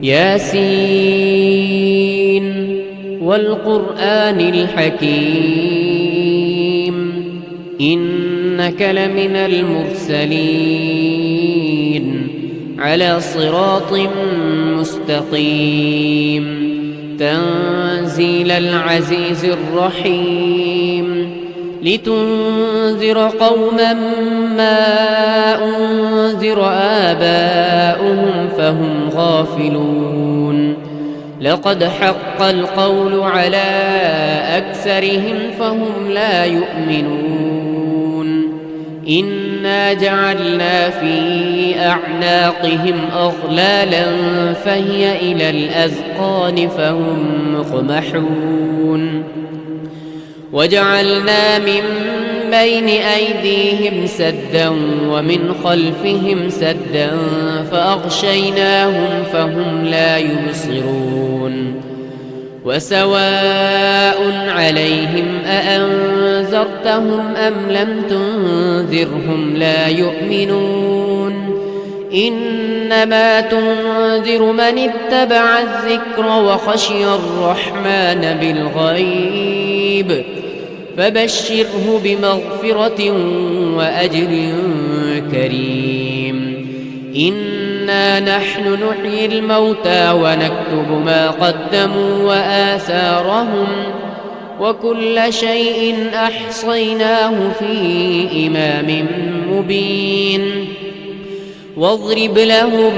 ياسين والقرآن الحكيم إنك لمن المرسلين على صراط مستقيم تنزيل العزيز الرحيم لتنذر قوما ما أنذر آباؤهم فهم غافلون لقد حق القول على أكثرهم فهم لا يؤمنون إنا جعلنا في أعناقهم أغلالا فهي إلى الأذقان فهم مقمحون وجعلنا من بين أيديهم سدا ومن خلفهم سدا فأغشيناهم فهم لا يبصرون وسواء عليهم أأنذرتهم أم لم تنذرهم لا يؤمنون إنما تنذر من اتبع الذكر وخشي الرحمن بالغيب فبشره بمغفرة وأجر كريم إنا نحن نحيي الموتى ونكتب ما قدموا وآثارهم وكل شيء أحصيناه في إمام مبين واضرب لهم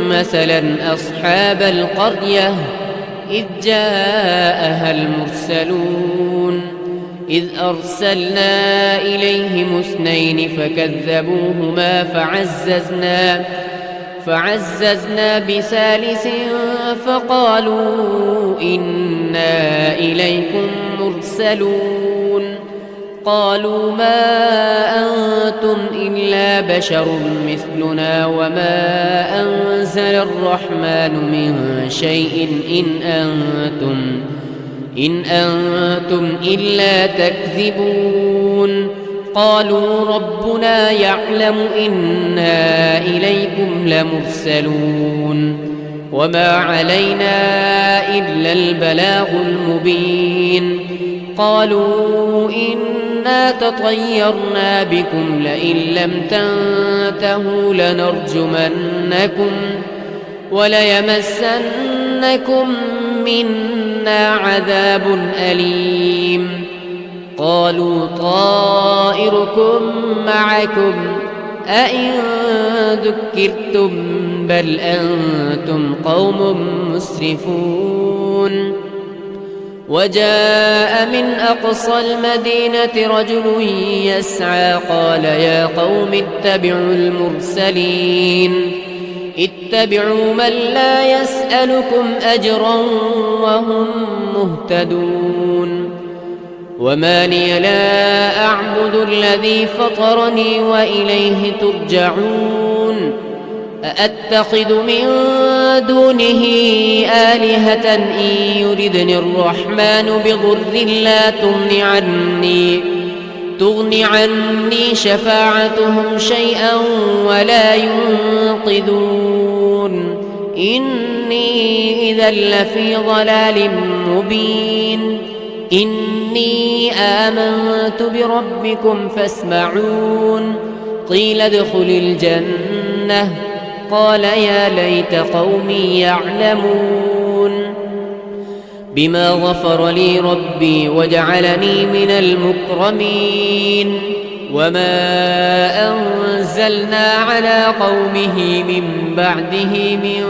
مثلا أصحاب القرية إذ جاءها المرسلون إذ أرسلنا إليهم اثنين فكذبوهما فعززنا بثالث فقالوا إنا إليكم مرسلون قالوا ما أنتم إلا بشر مثلنا وما أنزل الرحمن من شيء إن أنتم إلا تكذبون قالوا ربنا يعلم إنا إليكم لمرسلون وما علينا إلا البلاغ المبين قالوا إنا تطيرنا بكم لئن لم تنتهوا لنرجمنكم وليمسنكم منا عذاب أليم قالوا طائركم معكم أئن ذكرتم بل أنتم قوم مسرفون وجاء من أقصى المدينة رجل يسعى قال يا قوم اتبعوا المرسلين اتبعوا من لا يسألكم أجرا وهم مهتدون وما لي لا أعبد الذي فطرني وإليه ترجعون أأتخذ من دونه آلهة إن يردني الرحمن بضر لا تغن عني شفاعتهم شيئا ولا ينقذون إني إذا لفي ضلال مبين إني آمنت بربكم فاسمعون قيل ادخل الجنة قال يا ليت قومي يعلمون بما غفر لي ربي وجعلني من المكرمين وما أنزلنا على قومه من بعده من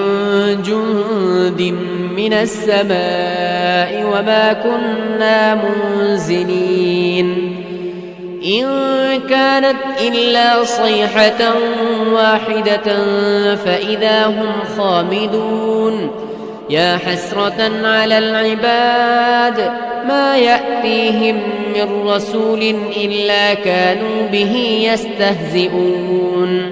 جند من السماء وما كنا منزلين إن كانت إلا صيحة واحدة فإذا هم خامدون يا حسرة على العباد ما يأتيهم من رسول إلا كانوا به يستهزئون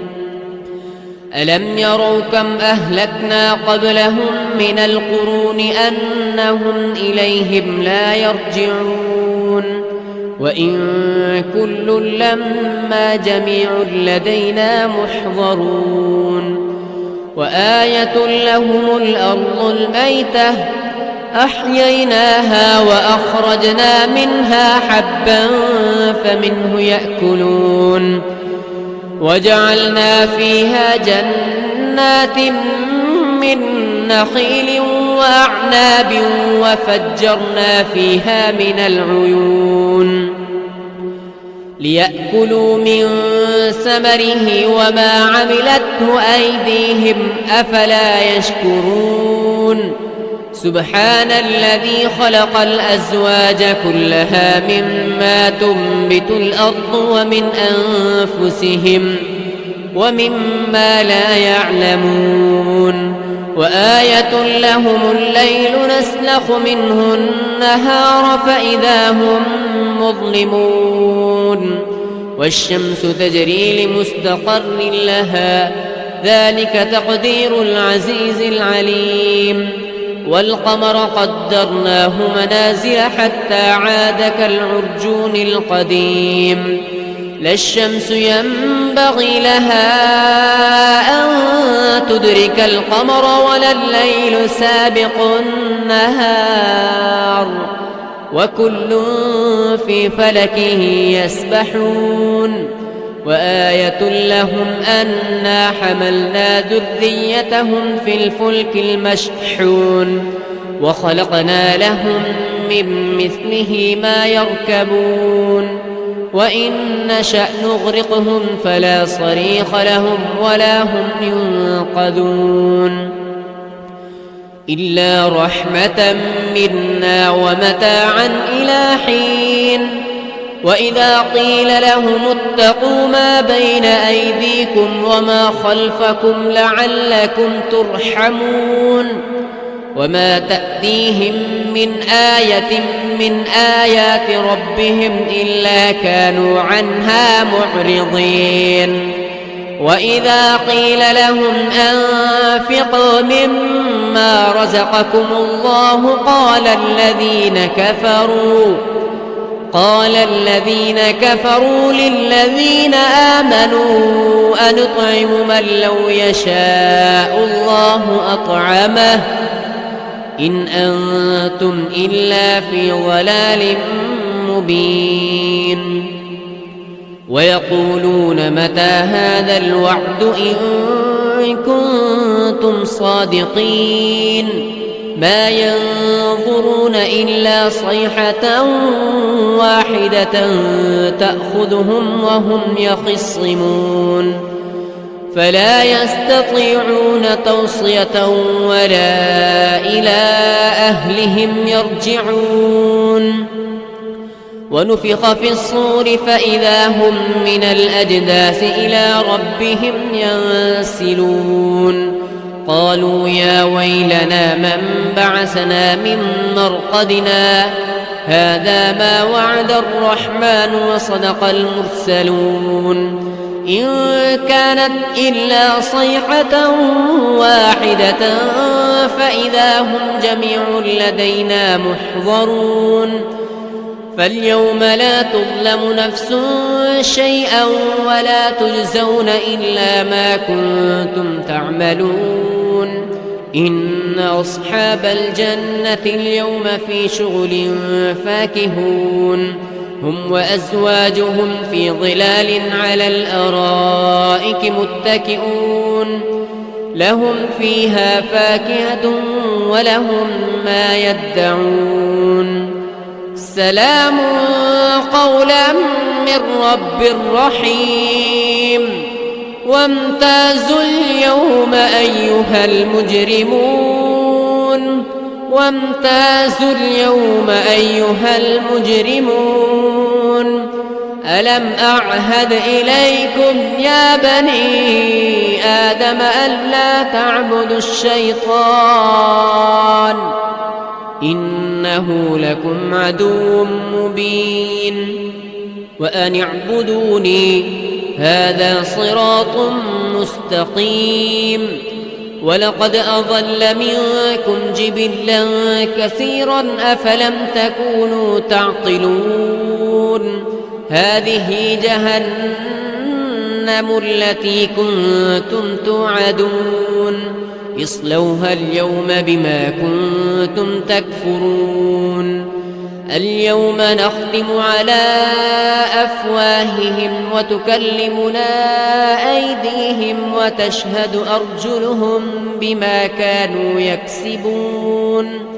ألم يروا كم أهلكنا قبلهم من القرون أنهم إليهم لا يرجعون وإن كل لما جميع لدينا محضرون وآية لهم الأرض الميتة أحييناها وأخرجنا منها حبا فمنه يأكلون وجعلنا فيها جنات من نخيل وأعناب وفجرنا فيها من العيون ليأكلوا من ثمره وما عملته أيديهم أفلا يشكرون سبحان الذي خلق الأزواج كلها مما تنبت الأرض ومن أنفسهم ومما لا يعلمون وآية لهم الليل نسلخ منه النهار فإذا هم مظلمون والشمس تجري لمستقر لها ذلك تقدير العزيز العليم والقمر قدرناه منازل حتى عاد كالعرجون القديم لا الشمس ينبغي لها أن تدرك القمر ولا الليل سابق النهار وكل في فلكه يسبحون وآية لهم أنا حملنا ذريتهم في الفلك المشحون وخلقنا لهم من مثله ما يركبون وإن نشأ نغرقهم فلا صريخ لهم ولا هم ينقذون إلا رحمة منا ومتاعا إلى حين وإذا قيل لهم اتقوا ما بين أيديكم وما خلفكم لعلكم ترحمون وما تأتيهم من آية من آيات ربهم إلا كانوا عنها معرضين وإذا قيل لهم أنفقوا مما رزقكم الله قال الذين كفروا للذين آمنوا أنطعم من لو يشاء الله أطعمه إن أنتم إلا في ضلال مبين ويقولون متى هذا الوعد إن كنتم صادقين ما ينظرون إلا صيحة واحدة تأخذهم وهم يخصمون فلا يستطيعون توصية ولا إلى أهلهم يرجعون ونفخ في الصور فإذا هم من الأجداث إلى ربهم ينسلون قالوا يا ويلنا من بعثنا من مرقدنا هذا ما وعد الرحمن وصدق المرسلون إن كانت إلا صيحة واحدة فإذا هم جميع لدينا محضرون فاليوم لا تظلم نفس شيئا ولا تجزون إلا ما كنتم تعملون إن أصحاب الجنة اليوم في شغل فاكهون هم وأزواجهم في ظلال على الأرائك متكئون لهم فيها فاكهة ولهم ما يدعون سلام قولا من رب رحيم وامتازوا اليوم أيها المجرمون ألم أعهد إليكم يا بني آدم ألا تعبدوا الشيطان إنه لكم عدو مبين وأن اعبدوني هذا صراط مستقيم ولقد أضل منكم جبلا كثيرا أفلم تكونوا تعقلون هذه جهنم التي كنتم توعدون اصلوها اليوم بما كنتم تكفرون اليوم نختم على أفواههم وتكلمنا أيديهم وتشهد أرجلهم بما كانوا يكسبون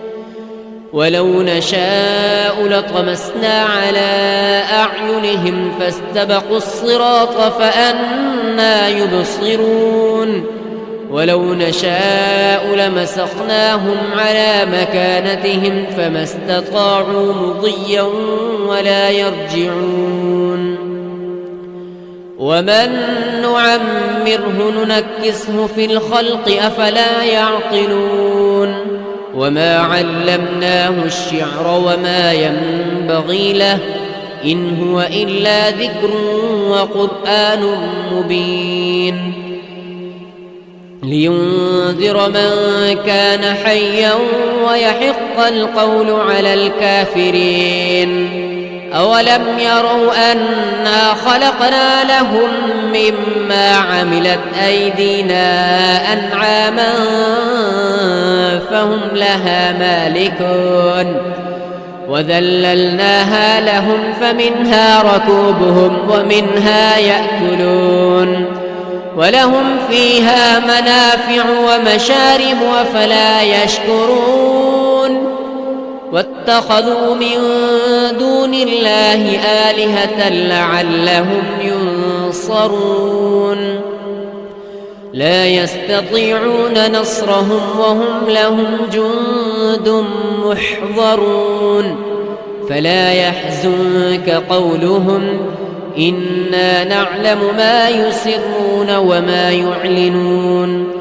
ولو نشاء لطمسنا على أعينهم فاستبقوا الصراط فأنى يبصرون ولو نشاء لمسخناهم على مكانتهم فما استطاعوا مضيا ولا يرجعون ومن نعمره ننكسه في الخلق أفلا يعقلون وما علمناه الشعر وما ينبغي له إن هو إلا ذكر وقرآن مبين لينذر من كان حيا ويحق القول على الكافرين أولم يروا أنا خلقنا لهم مما عملت أيدينا أنعاما فهم لها مالكون وذللناها لهم فمنها ركوبهم ومنها يأكلون ولهم فيها منافع ومشارب أفلا يشكرون واتخذوا من دون الله آلهة لعلهم ينصرون لا يستطيعون نصرهم وهم لهم جند محضرون فلا يحزنك قولهم إنا نعلم ما يسرون وما يعلنون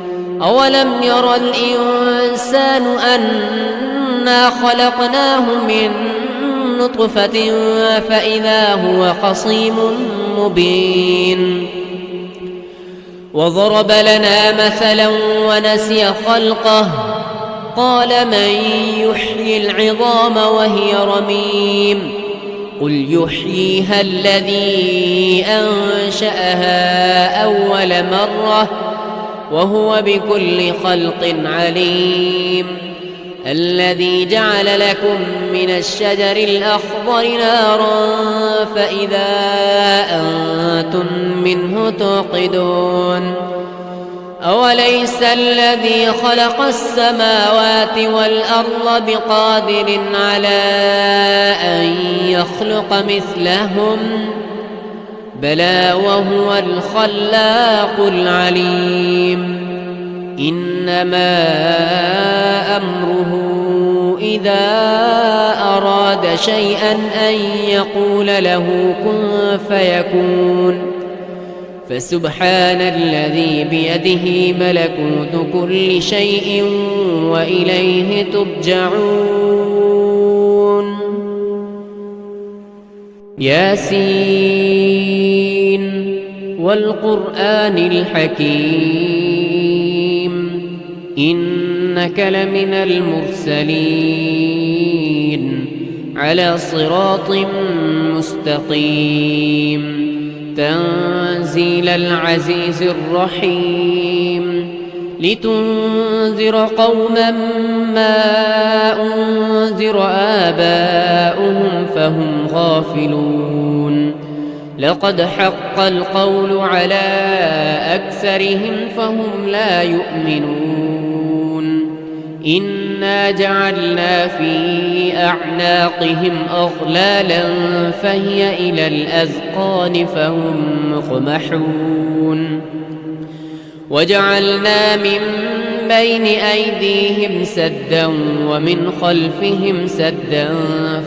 أولم ير الإنسان أنا خلقناه من نطفة فإذا هو خصيم مبين وضرب لنا مثلا ونسي خلقه قال من يحيي العظام وهي رميم قل يحييها الذي أنشأها أول مرة وهو بكل خلق عليم الذي جعل لكم من الشجر الأخضر نارا فإذا أنتم منه توقدون أوليس الذي خلق السماوات والأرض بقادر على أن يخلق مثلهم بلى وهو الخلاق العليم إنما أمره إذا أراد شيئا أن يقول له كن فيكون فسبحان الذي بيده ملكوت كل شيء وإليه ترجعون ياسين والقرآن الحكيم إنك لمن المرسلين على صراط مستقيم تنزيل العزيز الرحيم لتنذر قوما ما أنذر آباؤهم فهم غافلون لقد حق القول على أكثرهم فهم لا يؤمنون إنا جعلنا في أعناقهم أغلالا فهي إلى الأذقان فهم مقمحون وجعلنا من بين أيديهم سدا ومن خلفهم سدا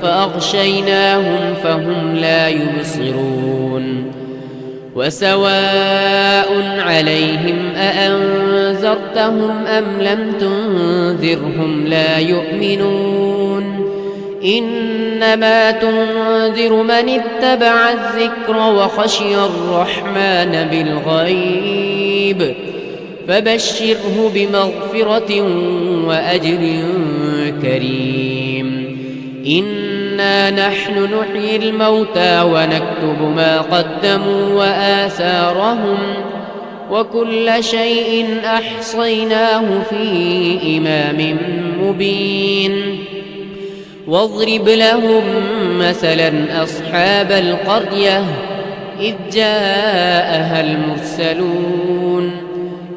فأغشيناهم فهم لا يبصرون وسواء عليهم أأنذرتهم أم لم تنذرهم لا يؤمنون إنما تنذر من اتبع الذكر وخشي الرحمن بالغيب فبشره بمغفرة وأجر كريم إن إنا نحن نحيي الموتى ونكتب ما قدموا وآثارهم وكل شيء أحصيناه في إمام مبين واضرب لهم مثلا أصحاب القرية إذ جاءها المرسلون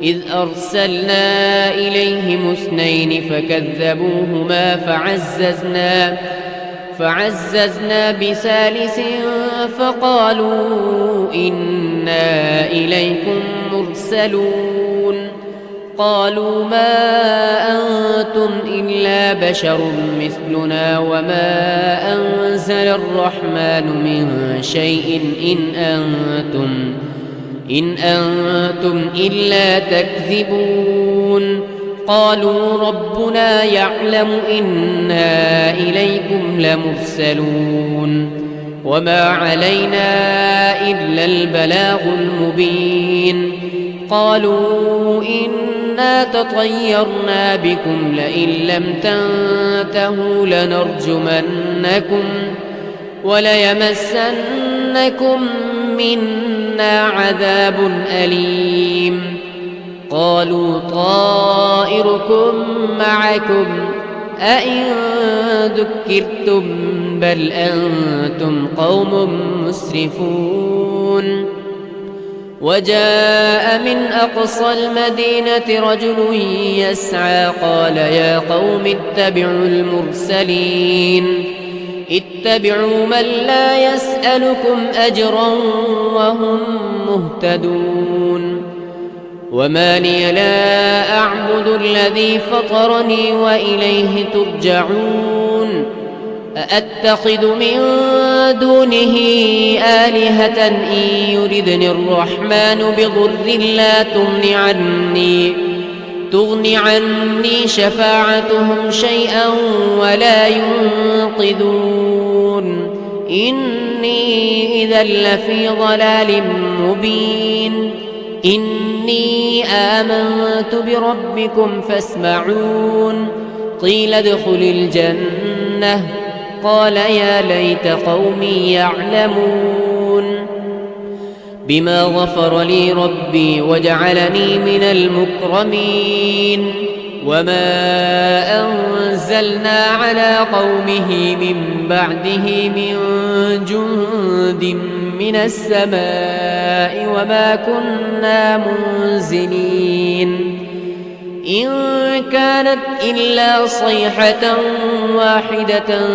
إذ أرسلنا إليهم 2 فكذبوهما فعززنا بثالث فقالوا إنا إليكم مرسلون قالوا ما أنتم إلا بشر مثلنا وما أنزل الرحمن من شيء إن أنتم إلا تكذبون قالوا ربنا يعلم إنا إليكم لمرسلون وما علينا إلا البلاغ المبين قالوا إنا تطيرنا بكم لئن لم تنتهوا لنرجمنكم وليمسنكم منا عذاب أليم قالوا طائركم معكم أئن ذكرتم بل أنتم قوم مسرفون وجاء من أقصى المدينة رجل يسعى قال يا قوم اتبعوا المرسلين اتبعوا من لا يسألكم أجرا وهم مهتدون وما لي لا أعبد الذي فطرني وإليه ترجعون أأتخذ من دونه آلهة إن يردني الرحمن بضر لا تغن عني شفاعتهم شيئا ولا ينقذون إني إذا لفي ضلال مبين إني آمنت بربكم فاسمعون قيل ادخل الجنة قال يا ليت قومي يعلمون بما غفر لي ربي وجعلني من المكرمين وما أنزلنا على قومه من بعده من جند من السماء وما كنا منزلين إن كانت إلا صيحة واحدة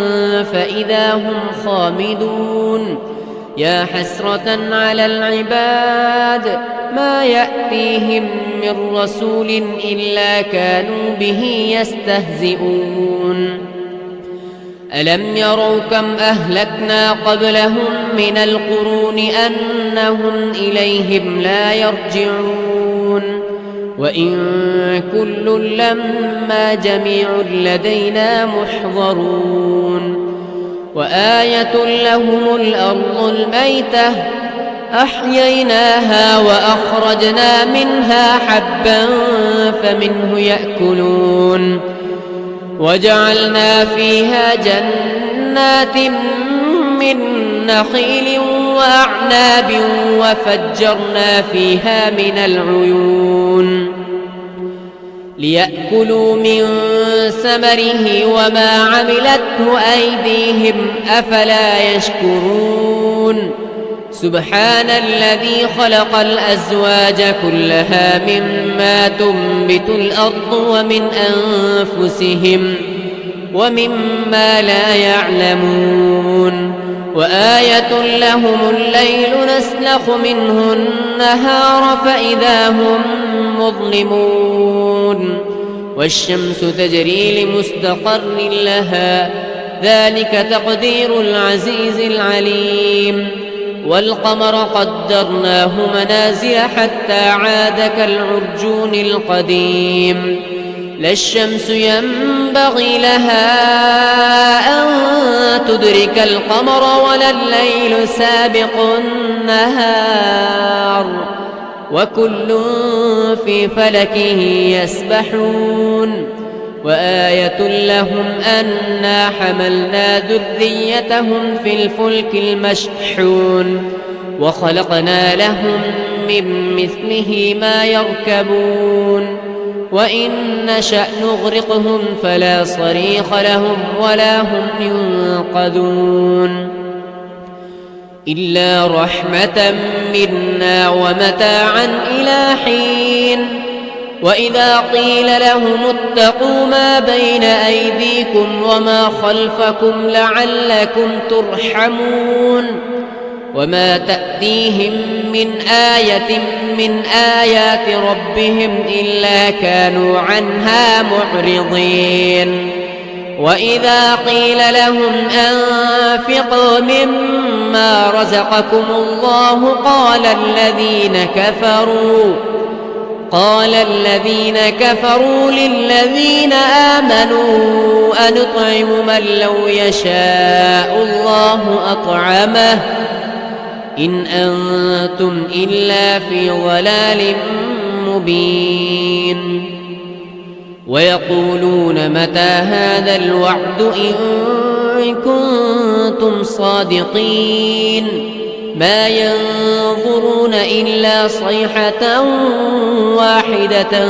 فإذا هم خامدون يا حسرة على العباد ما يأتيهم من رسول إلا كانوا به يستهزئون ألم يروا كم أهلكنا قبلهم من القرون أنهم إليهم لا يرجعون وإن كل لما جميع لدينا محضرون وآية لهم الأرض الميتة أحييناها وأخرجنا منها حبا فمنه يأكلون وجعلنا فيها جنات من نخيل وأعناب وفجرنا فيها من العيون ليأكلوا من ثمره وما عملته أيديهم أفلا يشكرون سبحان الذي خلق الأزواج كلها مما تنبت الأرض ومن أنفسهم ومما لا يعلمون وآية لهم الليل نسلخ منه النهار فإذا هم مظلمون والشمس تجري لمستقر لها ذلك تقدير العزيز العليم والقمر قدرناه منازل حتى عاد كالعرجون القديم لا الشمس ينبغي لها أن تدرك القمر ولا الليل سابق النهار وكل في فلك يسبحون وآية لهم أنا حملنا ذريتهم في الفلك المشحون وخلقنا لهم من مثله ما يركبون وإن نشأ نغرقهم فلا صريخ لهم ولا هم ينقذون إلا رحمة منا ومتاعا إلى حين وإذا قيل لهم اتقوا ما بين أيديكم وما خلفكم لعلكم ترحمون وما تأتيهم من آية من آيات ربهم إلا كانوا عنها معرضين وإذا قيل لهم أنفقوا مما رزقكم الله قال الذين كفروا للذين آمنوا أنطعم من لو يشاء الله أطعمه إن أنتم إلا في ضلال مبين ويقولون متى هذا الوعد إن كنتم صادقين ما ينظرون إلا صيحة واحدة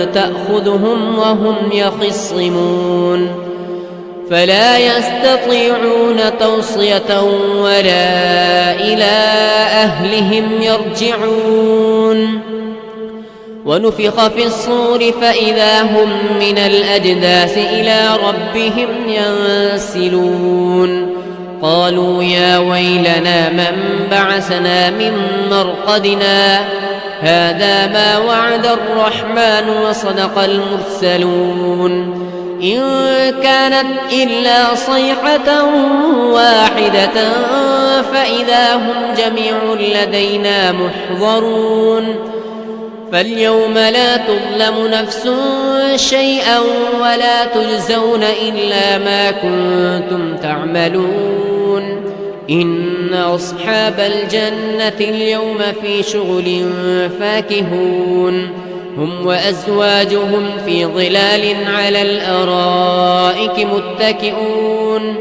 تأخذهم وهم يخصمون فلا يستطيعون توصية ولا إلى أهلهم يرجعون ونفخ في الصور فإذا هم من الأجداث إلى ربهم ينسلون قالوا يا ويلنا من بعثنا من مرقدنا هذا ما وعد الرحمن وصدق المرسلون إن كانت إلا صيحة واحدة فإذا هم جميع لدينا محضرون فاليوم لا تظلم نفس شيئا ولا تجزون إلا ما كنتم تعملون إن أصحاب الجنة اليوم في شغل فاكهون هم وأزواجهم في ظلال على الأرائك متكئون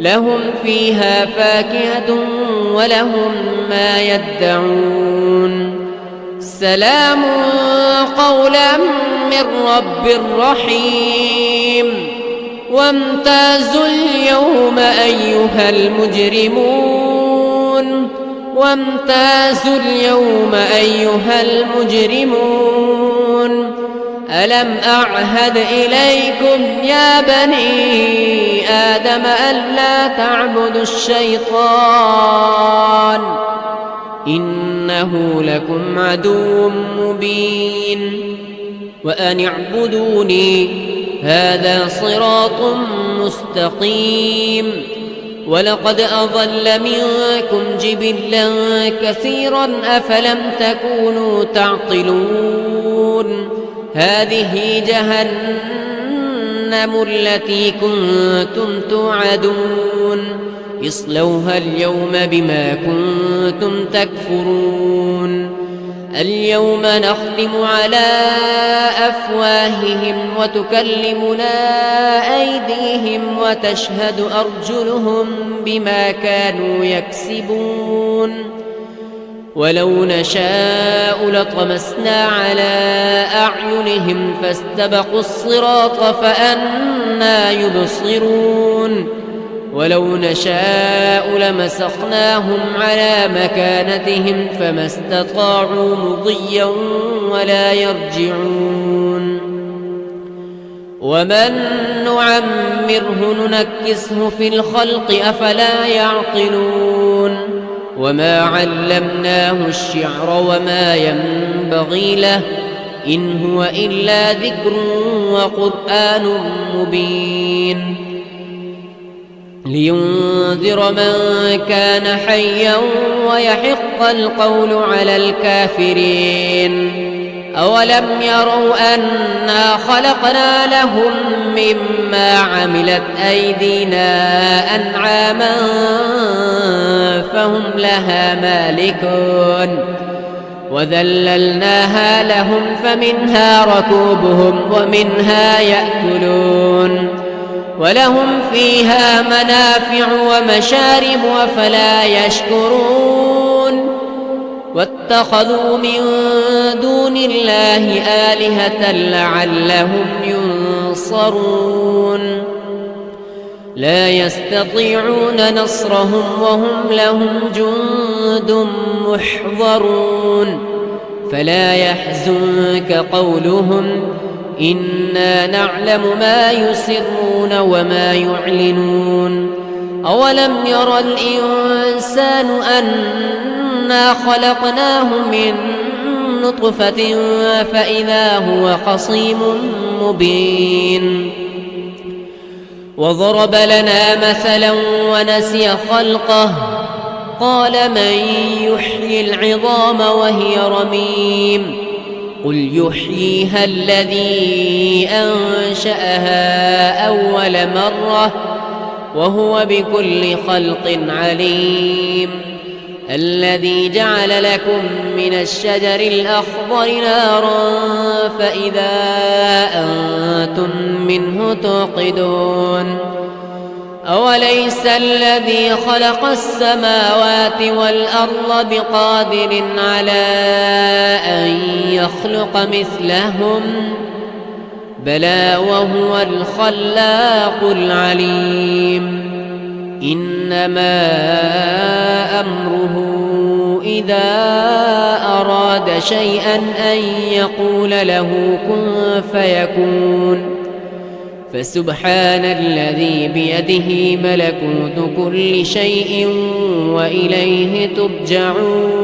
لهم فيها فاكهة ولهم ما يدعون سلام قولا من رب رحيم وامتازوا اليوم أيها المجرمون ألم أعهد إليكم يا بني آدم ألا تعبدوا الشيطان إنه لكم عدو مبين وأن اعبدوني هذا صراط مستقيم ولقد أضل منكم جبلا كثيرا أفلم تكونوا تعقلون هذه جهنم التي كنتم توعدون اصلوها اليوم بما كنتم تكفرون اليوم نختم على أفواههم وتكلمنا أيديهم وتشهد أرجلهم بما كانوا يكسبون ولو نشاء لطمسنا على أعينهم فاستبقوا الصراط فأنى يبصرون ولو نشاء لمسخناهم على مكانتهم فما استطاعوا مضيا ولا يرجعون ومن نعمره ننكسه في الخلق أفلا يعقلون وما علمناه الشعر وما ينبغي له إن هو إلا ذكر وقرآن مبين لينذر من كان حيا ويحق القول على الكافرين أولم يروا أنا خلقنا لهم مما عملت أيدينا أنعاما فهم لها مالكون وذللناها لهم فمنها ركوبهم ومنها يأكلون ولهم فيها منافع ومشارب أفلا يشكرون واتخذوا من دون الله آلهة لعلهم ينصرون لا يستطيعون نصرهم وهم لهم جند محضرون فلا يحزنك قولهم إنا نعلم ما يسرون وما يعلنون أولم ير الإنسان أنا خلقناه من نطفة فإذا هو خصيم مبين وضرب لنا مثلا ونسي خلقه قال من يحيي العظام وهي رميم قل يحييها الذي أنشأها أول مرة وهو بكل خلق عليم الذي جعل لكم من الشجر الأخضر نارا فإذا أنتم منه توقدون أوليس الذي خلق السماوات والأرض بقادر على أن يخلق مثلهم بلى وهو الخلاق العليم إنما أمره إذا أراد شيئا أن يقول له كن فيكون فسبحان الذي بيده ملكوت كل شيء وإليه ترجعون